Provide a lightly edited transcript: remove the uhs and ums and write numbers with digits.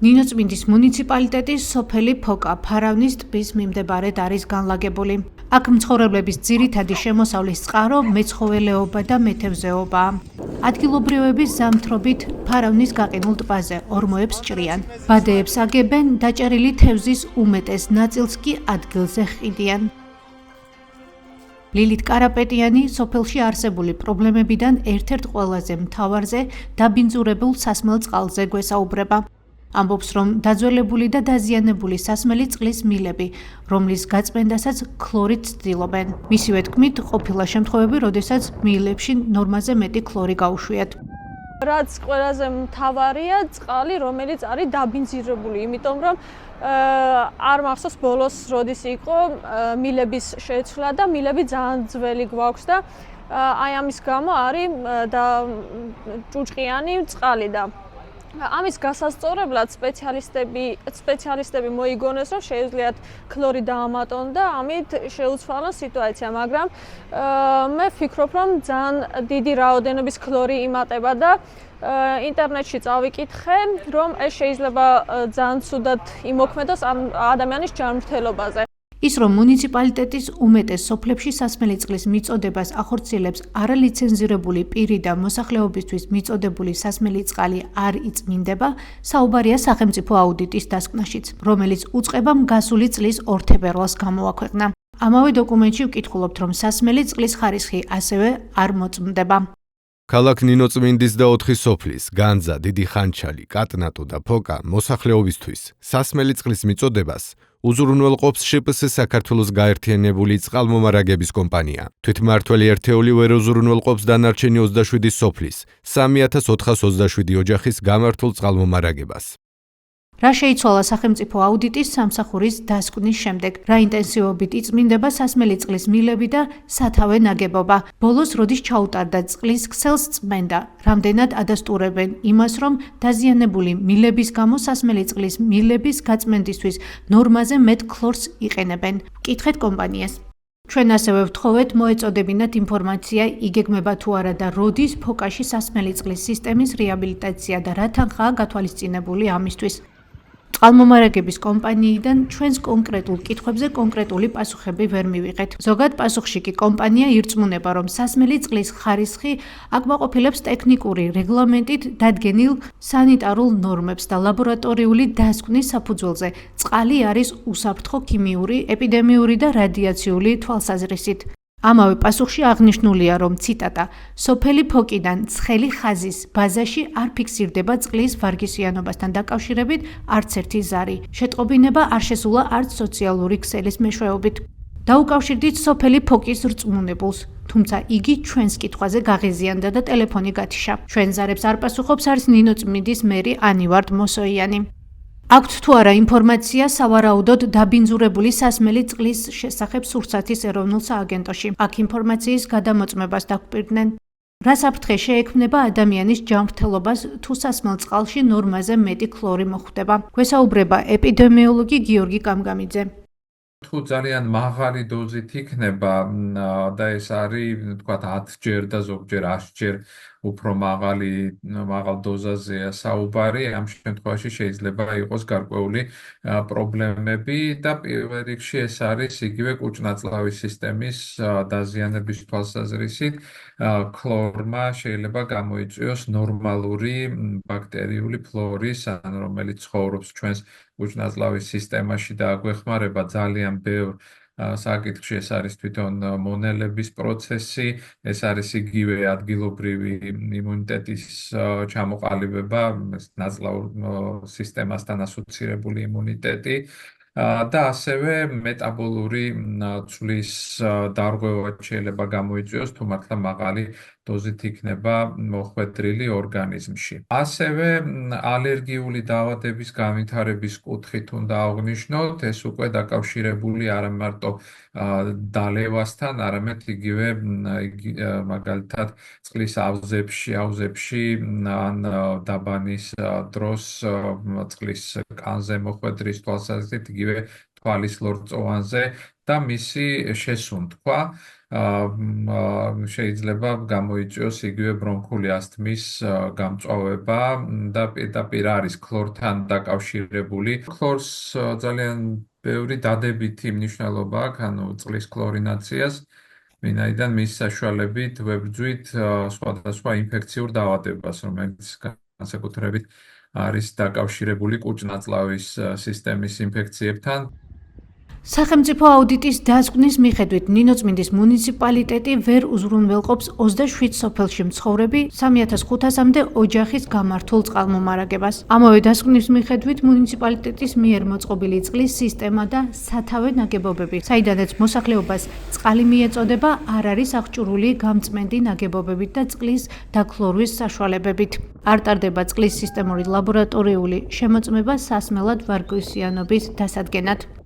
ნინოწმინდის მუნიციპალიტეტის სოფელი ფოკა ფარავნის ტბის მიმდებარედ არის განლაგებული. აქ მცხოვრებლების ძირითადი შემოსავლის წყარო მეცხოველეობა და მეთევზეობაა. ადგილობრივების ზამთრობით ფარავნის გაყინულ ტბაზე ორმოებს ჭრიან. ბადეებს აგებენ, დაჭერილი თევზის უმეტეს ნაწილს კი ადგილზე ხიდიან. ლილით კარაპეტიანი სოფელში არსებული პრობლემებიდან ერთ-ერთ ყველაზე მთავარზე დაბინძურებულ სასმელ წყალზე გვესაუბრება. ამბობს, რომ დაძველებული და დაზიანებული სასმელი წყლის მილები, რომლის გაწმენდასაც ქლორით ცდილობენ. მისივე თქმით, ყოფილა შემთხვევები, როდესაც მილებში ნორმაზე მეტი ქლორი გაუშვიათ. რაც ყველაზე მთავარია წყალი, რომელიც არის დაბინძურებული, იმიტომ რომ არ მახსოვს ბოლოს როდის იყო მილების შეცვლა და მილები ძალიან ძველი გვაქვს და აი ამის გამო არის და ჭუჭყიანი წყალი და ამის გასასწორებლად სპეციალისტები მოიგონეს, რომ შეუძლიათ ქლორი დაამატონ და ამით შეუცვალონ სიტუაცია, მაგრამ მე ვფიქრობ, რომ ძალიან დიდი რაოდენობის ქლორი იმატება და ინტერნეტში წავიკითხე, რომ ეს შეიძლება ძალიან ცუდად იმოქმედოს ამ ადამიანის ჯანმრთელობაზე. ის, რომ მუნიციპალიტეტის უმეტეს სოფლებში სასმელი წყლის მიწოდებას ახორციელებს არალიცენზირებული პირი და მოსახლეობისთვის მიწოდებული სასმელი წყალი არ იწმინდება, საუბარია სახელმწიფო აუდიტის დასკვნაშიც, რომელიც უწყებამ გასული წლის 2 თებერვალს გამოაქვეყნა. ამავე დოკუმენტში ვკითხულობთ, რომ სასმელი წყლის ხარისხი ასევე არ მოწმდება. ქალაქ ნინოწმინდის და 4 სოფლის განძა, დიდი ხანჩალი, კატნატო და ფოკა მოსახლეობისთვის სასმელი წყლის მიწოდებას უზრუნველყოფს შპს საქართველოს გაერთიანებული წყალმომარაგების კომპანია. თვითმმართველი ერთეული ვერ უზრუნველყოფს დანარჩენი 27 სოფლის 3427 ოჯახის გამართულ წყალმომარაგებას. რა შეიცვალა სახელმწიფო აუდიტის სამსახურის დასკვნის შემდეგ, რა ინტენსივობით იწმინდება სასმელი წყლის მილები და სათავე ნაგებობა. ბოლოს როდის ჩაუტარდა წყლის ქსელს წმენდა, რამდენად ადასტურებენ იმას, რომ დაზიანებული მილების გამო სასმელი წყლის მილების გაწმენდისთვის ნორმაზე მეტ ქლორს იყენებენ. ვკითხეთ კომპანიას. ჩვენ ასევე ვთხოვეთ მოეწოდებინათ ინფორმაცია, იგეგმება თუ არა და როდის ფოკაში სასმელი წყლის სისტემის რეაბილიტაცია და რა თანხაა გათვალისწინებული ამისთვის. წყალმომარაგების კომპანიიდან ჩვენს კონკრეტულ კითხვებზე კონკრეტული პასუხები ვერ მივიღეთ. ზოგად პასუხში კი კომპანია ირწმუნება, რომ სასმელი წყლის ხარისხი აკმაყოფილებს ტექნიკური რეგლამენტით დადგენილ სანიტარულ ნორმებს და ლაბორატორიული დასკვნის საფუძველზე წყალი არის უსაფრთხო ქიმიური, ეპიდემიური და რადიაციული თვალსაზრისით. ამავე პასუხში აღნიშნულია, რომ ციტატა სოფელი ფოკიდან ცხელი ხაზის ბაზაში არ ფიქსირდება წყლის ვარგისიანობასთან დაკავშირებით არც ერთი ზარი. შეტყობინება არ შესულა არც სოციალური ქსელის მეშვეობით. დაუკავშირდით სოფელი ფოკის რწმუნებულს, თუმცა იგი ჩვენს კითხვაზე გაღიზიანდა და ტელეფონი გათიშა. ჩვენ ზარებს არ პასუხობს არც ნინოწმინდის მერი ანივარ მოსოიანი. აქვთ თუ არა ინფორმაცია სავარაუდოდ დაბინძურებული სასმელი წყლის შესახებ სურსათის ეროვნულ სააგენტოში. აქ ინფორმაციის გადამოწმებას დაგვპირდნენ. რა საფრთხე შეექმნება ადამიანის ჯანმრთელობას თუ სასმელ წყალში ნორმაზე მეტი ქლორი მოხვდება? გვესაუბრება ეპიდემიოლოგი გიორგი კამგამიძე. თუ ძალიან მაღალი დოზით იქნება და ეს არის, თქვათ, 10 ჯერ და ზოგჯერ 100 ჯერ უფრო მაღალ დოზაზეა საუბარი, ამ შემთხვევაში შეიძლება იყოს გარკვეული პრობლემები და პირველ რიგში ეს არის იგივე კუჭ-ნაწლავის სისტემის დაზიანების თვალსაზრისით. ქლორმა შეიძლება გამოიწვიოს ნორმალური ბაქტერიული ფლორის, რომელიც ცხოვრობს ჩვენს კუჭ-ნაწლავის სისტემაში და აგვეხმარება ძალიან ბევრ საკითხში. ეს არის თვითონ მონელების პროცესი, ეს არის იგივე ადგილობრივი იმუნიტეტის ჩამოყალიბება, ნაწლავ სისტემასთან ასოცირებული იმუნიტეტი და ასევე მეტაბოლური ცვლის დარღვევა შეიძლება გამოიწვიოს, თუ მართლა მაღალი დოზით იქნება მოხვედრილი ორგანიზმში. ასევე ალერგიული დაავადების განვითარების კუთხით უნდა აღვნიშნოთ, ეს უკვე დაკავშირებული არა მარტო დალევასთან, არამედ იგივე მაგალითად წყლის აუზებში ან დაბანის დროს წყლის კანზე მოხვედრის თვალსაზრისით იგივე თვალის ლორწოვანზე და მისი შესუნთქვა. შეიძლება გამოიწვიოს იგივე ბრონქული ასთმის გამწვავება და პირდაპირ არის ქლორთან დაკავშირებული. ქლორს ძალიან ბევრი დადებითი მნიშვნელობა აქვს, ანუ წყლის ქლორინაციას, ვინაიდან მის საშუალებით ვებრძვით სხვადასხვა ინფექციურ დაავადებას, რომელიც განსაკუთრებით არის დაკავშირებული კუჭ-ნაწლავის სისტემის ინფექციებთან. სახელმწიფო აუდიტის დასკვნის მიხედვით ნინოწმინდის მუნიციპალიტეტი ვერ უზრუნველყოფს 27 სოფელში მცხოვრები 3500-მდე ოჯახის გამართულ წყალმომარაგებას. ამავე დასკვნის მიხედვით მუნიციპალიტეტის მიერ მოწყობილი წყლის სისტემა და სათავე ნაგებობები, საიდანაც მოსახლეობას წყალი მიეწოდება, არ არის აღჭურვილი გამწმენდი ნაგებობებით და წყლის დაქლორვის საშუალებებით. არ ტარდება წყლის სისტემური ლაბორატორიული შემოწმება სასმელად ვარგისიანობის დასადგენად.